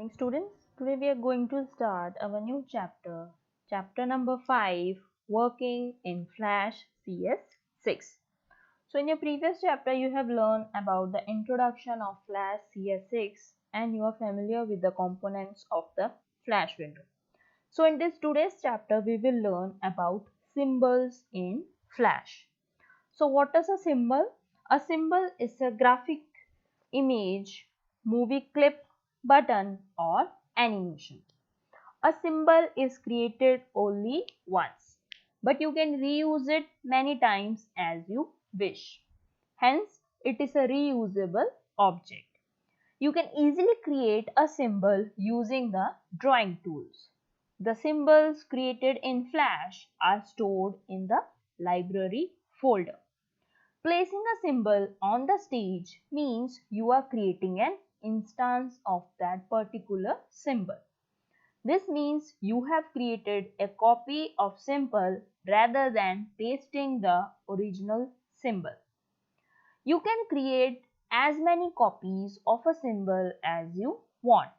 morning, students. Today we are going to start our new chapter, chapter number 5, Working in Flash CS6. So in your previous chapter you have learned about the introduction of Flash CS6 and you are familiar with the components of the Flash window. So in this today's chapter we will learn about symbols in Flash. So what is a symbol? A symbol is a graphic image, movie clip, button or animation. A symbol is created only once, but you can reuse it many times as you wish. Hence, it is a reusable object. You can easily create a symbol using the drawing tools. The symbols created in Flash are stored in the library folder. Placing a symbol on the stage means you are creating an instance of that particular symbol. This means you have created a copy of symbol rather than pasting the original symbol. You can create as many copies of a symbol as you want.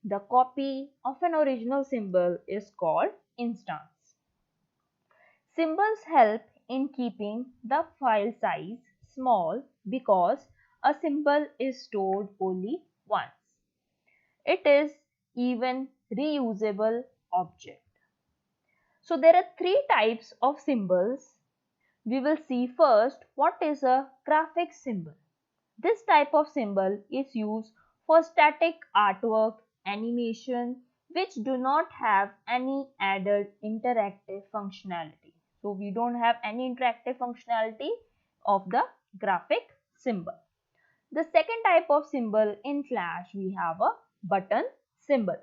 The copy of an original symbol is called instance. Symbols help in keeping the file size small because a symbol is stored only once. It is even reusable object. So there are three types of symbols. We will see first what is a graphic symbol. This type of symbol is used for static artwork, animation which do not have any added interactive functionality. So we don't have any interactive functionality of the graphic symbol. The second type of symbol in Flash we have a button symbol.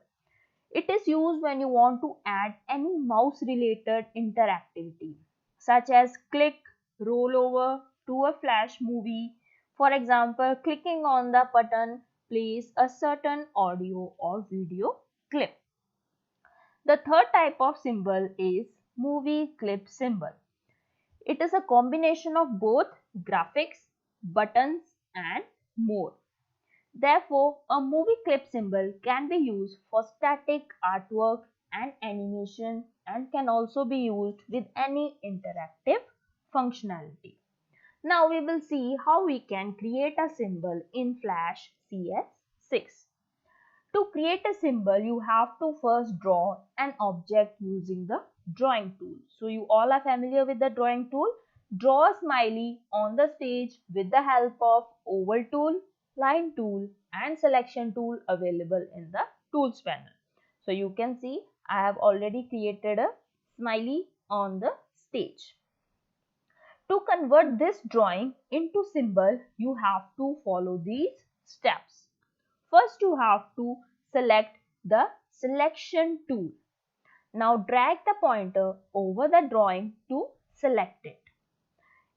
It is used when you want to add any mouse related interactivity such as click, roll over to a Flash movie. For example, clicking on the button plays a certain audio or video clip. The third type of symbol is movie clip symbol. It is a combination of both graphics, buttons and more. Therefore, a movie clip symbol can be used for static artwork and animation and can also be used with any interactive functionality. Now we will see how we can create a symbol in Flash CS6. To create a symbol, you have to first draw an object using the drawing tool. So you all are familiar with the drawing tool. Draw a smiley on the stage with the help of oval tool, line tool and selection tool available in the tools panel. So you can see I have already created a smiley on the stage. To convert this drawing into symbol, you have to follow these steps. First, you have to select the selection tool. Now drag the pointer over the drawing to select it.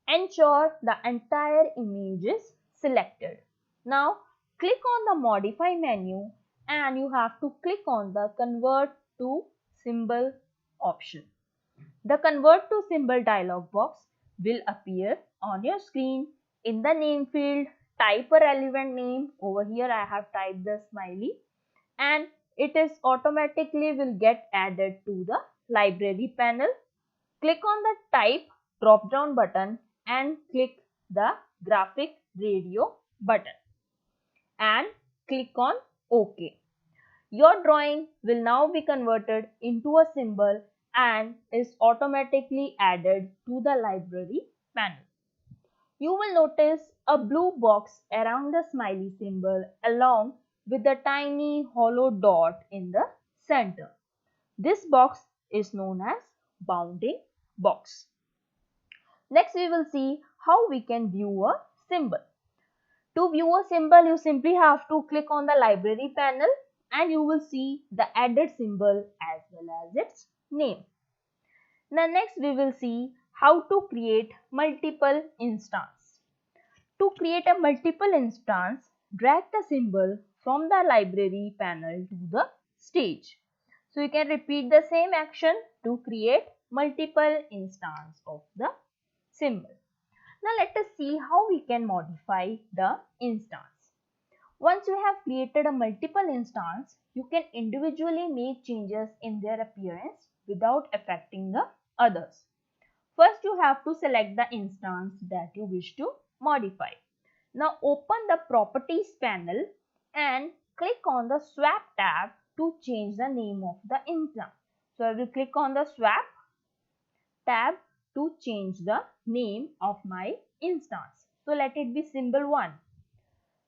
Ensure the entire image is selected. Now click on the modify menu and you have to click on the convert to symbol option. The convert to symbol dialog box will appear on your screen. In the name field, type a relevant name. Over here I have typed the smiley and it is automatically will get added to the library panel. Click on the type drop down button and click the graphic radio button and click on OK. Your drawing will now be converted into a symbol and is automatically added to the library panel. You will notice a blue box around the smiley symbol along with a tiny hollow dot in the center. This box is known as bounding box. Next we will see how we can view a symbol. To view a symbol, you simply have to click on the library panel and you will see the added symbol as well as its name. Now next we will see how to create multiple instances. To create a multiple instance, drag the symbol from the library panel to the stage. So you can repeat the same action to create multiple instances of the symbol. Now let us see how we can modify the instance. Once you have created a multiple instance, you can individually make changes in their appearance without affecting the others. First, you have to select the instance that you wish to modify. Now open the Properties panel and click on the Swap tab to change the name of the instance. So I will click on the Swap tab to change the name of my instance. So let it be symbol 1.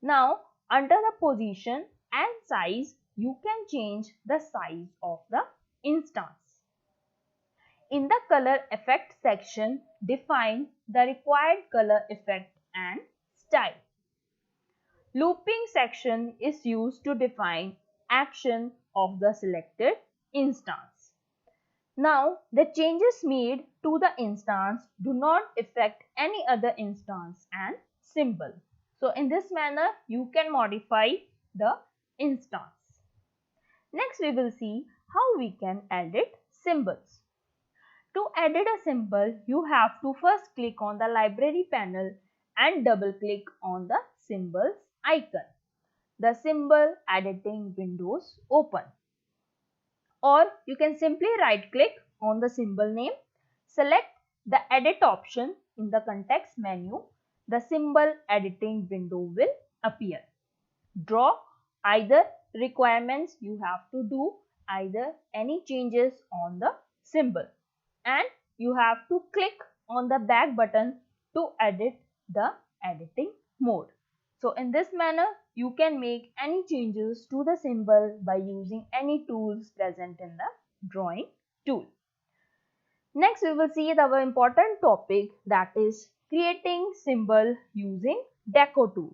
Now under the position and size, you can change the size of the instance. In the color effect section, define the required color effect and style. Looping section is used to define action of the selected instance. Now, the changes made to the instance do not affect any other instance and symbol. So, in this manner, you can modify the instance. Next, we will see how we can edit symbols. To edit a symbol, you have to first click on the library panel and double click on the symbols icon. The symbol editing windows open. Or you can simply right click on the symbol name, select the edit option in the context menu. The symbol editing window will appear. Draw either requirements, you have to do either any changes on the symbol, and you have to click on the back button to edit the editing mode. So in this manner, you can make any changes to the symbol by using any tools present in the drawing tool. Next, we will see our important topic, that is creating symbol using Deco tool.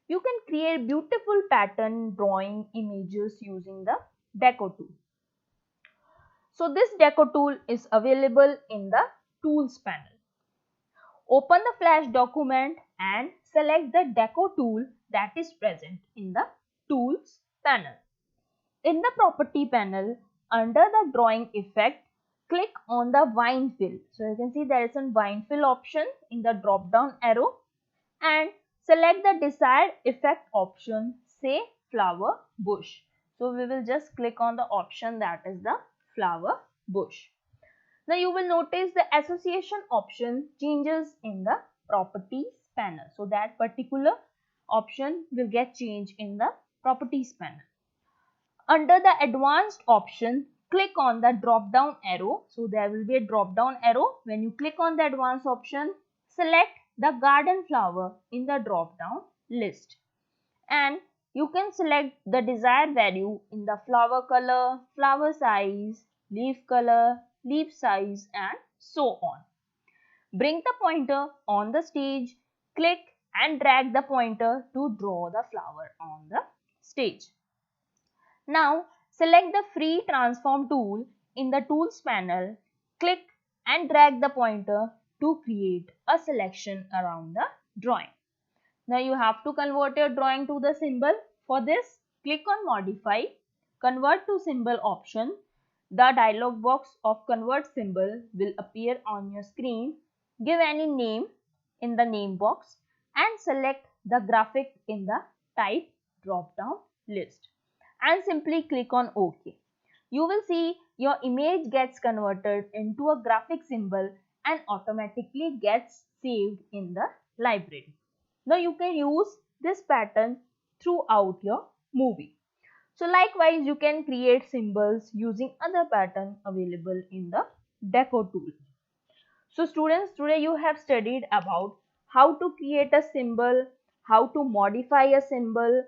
You can create beautiful pattern drawing images using the Deco tool. So this Deco tool is available in the Tools panel. Open the Flash document and select the Deco tool that is present in the Tools panel. In the Property panel, under the Drawing Effect, click on the Vine Fill. So you can see there is a Vine Fill option in the drop down arrow, and select the desired effect option, say Flower Bush. So we will just click on the option that is the Flower Bush. Now you will notice the association option changes in the Properties panel. So that particular option will get changed in the Properties panel. Under the Advanced option, click on the drop down arrow. So there will be a drop down arrow. When you click on the Advanced option, select the garden flower in the drop down list, and you can select the desired value in the flower color, flower size, leaf color, leaf size, and so on. Bring the pointer on the stage, click and drag the pointer to draw the flower on the stage. Now select the free transform tool in the tools panel, click and drag the pointer to create a selection around the drawing. Now you have to convert your drawing to the symbol. For this, click on Modify, Convert to Symbol option. The dialog box of Convert Symbol will appear on your screen. Give any name in the name box and select the graphic in the Type drop down list and simply click on OK. You will see your image gets converted into a graphic symbol and automatically gets saved in the library. Now you can use this pattern throughout your movie. So likewise, you can create symbols using other pattern available in the Deco tool. So students, today you have studied about how to create a symbol, how to modify a symbol,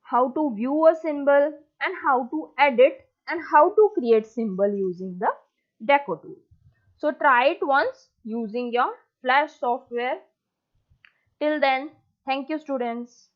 how to view a symbol, and how to edit and how to create symbol using the Deco tool. So try it once using your Flash software. Till then, thank you students.